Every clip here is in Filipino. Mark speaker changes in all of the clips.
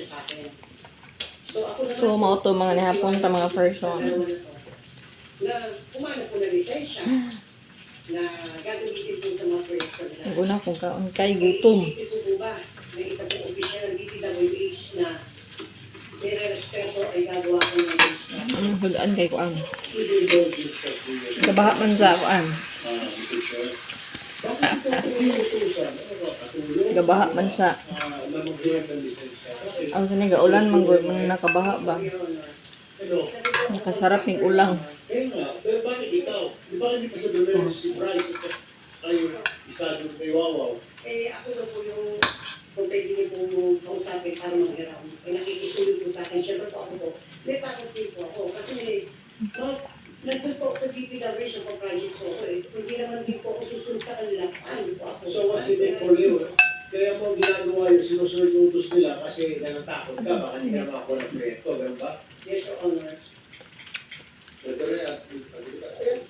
Speaker 1: sa akin. So, ako naman,
Speaker 2: So, mao to mga nihapon ta mga person.
Speaker 1: Na kumano ko na lisensya na gagamitin po sa mga proyekto nila.
Speaker 2: Ang una kong kaon kay gutom.
Speaker 1: Iisipin po ba na isa pong opisyal ng DPWH na nire-respeto ay gagawa ko ng lista?
Speaker 2: Hulaan kay ko ang
Speaker 1: Even though this is the
Speaker 2: kabaha man sa kuan.
Speaker 1: Mr. Chair. Bakit ito po yung utusan? Ano ba? Katulong?
Speaker 2: Gabaha man sa
Speaker 1: Na mag-grant ng lisensya.
Speaker 2: ang sini gaulan man gud man nakabaha ba.
Speaker 1: Ano?
Speaker 2: Nakasarap ning ulang.
Speaker 1: Kaya nga, pero bakit ikaw? Di ba hindi pa sa dalawa si Bryce at tayo isa doon kay Wawaw? Eh, ako na po yung kung pwede niyo po kausapin para maghiram. Ay nakikisuyo po sa akin. Siyempre po ako po. May takot din po ako. Kasi nandun po ako sa DPWH ng project po ako eh. Hindi naman din po ako susunod sa kanila. Ano po ako? So what's it in for you? Kaya mo ginagawa yung sinusunod yung utos nila kasi natatakot ka. Baka hindi ka makakuha ng proyekto. Ganun ba? Yes, Your Honor. Ito na yan. Ayan.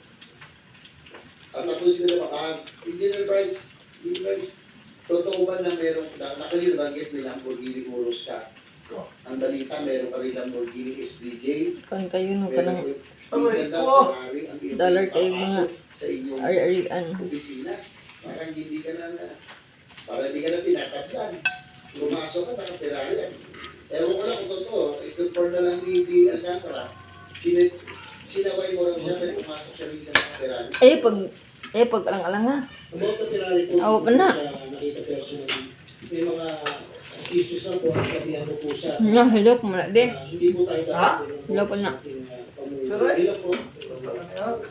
Speaker 1: At tapos sila baka, Engineer Bryce, totoo ba na merong, nakalil banggit nila Lamborghini Urus ka? Ang balita, meron ka rin Lamborghini SVJ.
Speaker 2: Kan kayo no kanang
Speaker 1: Ferrari, ang
Speaker 2: dollar kayo mga
Speaker 1: sa inyong
Speaker 2: ari-arian.
Speaker 1: opisina. Parang hindi ka para hindi ka na tinatablan. Pumasok ka, naka-Ferrari. Ewan ko lang kung totoo, i-confirm na lang ni Alcantara. Sinaway mo lang siya, pero pumasok siya minsan ng Ferrari.
Speaker 2: Pag alang-alang na.
Speaker 1: About the Ferrari po,
Speaker 2: Oo, na.
Speaker 1: nakita personally. May mga issues na po, ang sabihan ko po siya.
Speaker 2: No, hello po muna di.
Speaker 1: Hindi po tayo
Speaker 2: Hello po na.
Speaker 1: Hello po.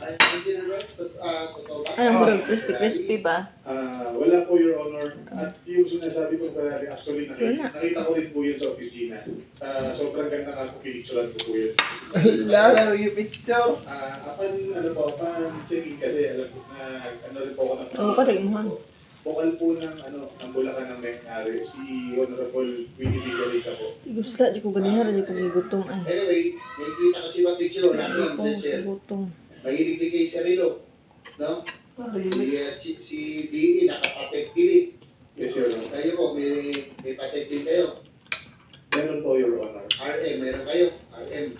Speaker 1: Engineer Rex, totoo ba?
Speaker 2: Anong burog crispy ba?
Speaker 3: Wala po, Your Honor. At yung sinasabi ko Ferrari, actually,
Speaker 2: Wala.
Speaker 3: nakita ko rin po yun sa opisina. Sobrang ganda nga po, pinicturan ko po yun.
Speaker 4: Lalo yung picture.
Speaker 3: Upon checking kasi, alam ko na, rin po ako ng
Speaker 2: Oo, parang mo.
Speaker 3: Bukal po ng Bulacan ng may-ari, si Honorable Winnie Vigarita po.
Speaker 2: Gusto di ko ganihara di ko gigutom ay.
Speaker 1: Anyway, nakikita kasi ba picture natin
Speaker 2: Gutom sa gutom.
Speaker 1: mahilig din kay Sarilo. No? Si DE nakapatek pilit.
Speaker 3: Yes, Your Honor.
Speaker 1: Kayo po, may patek din kayo.
Speaker 3: Meron po, Your Honor.
Speaker 1: RM, meron kayo. RM.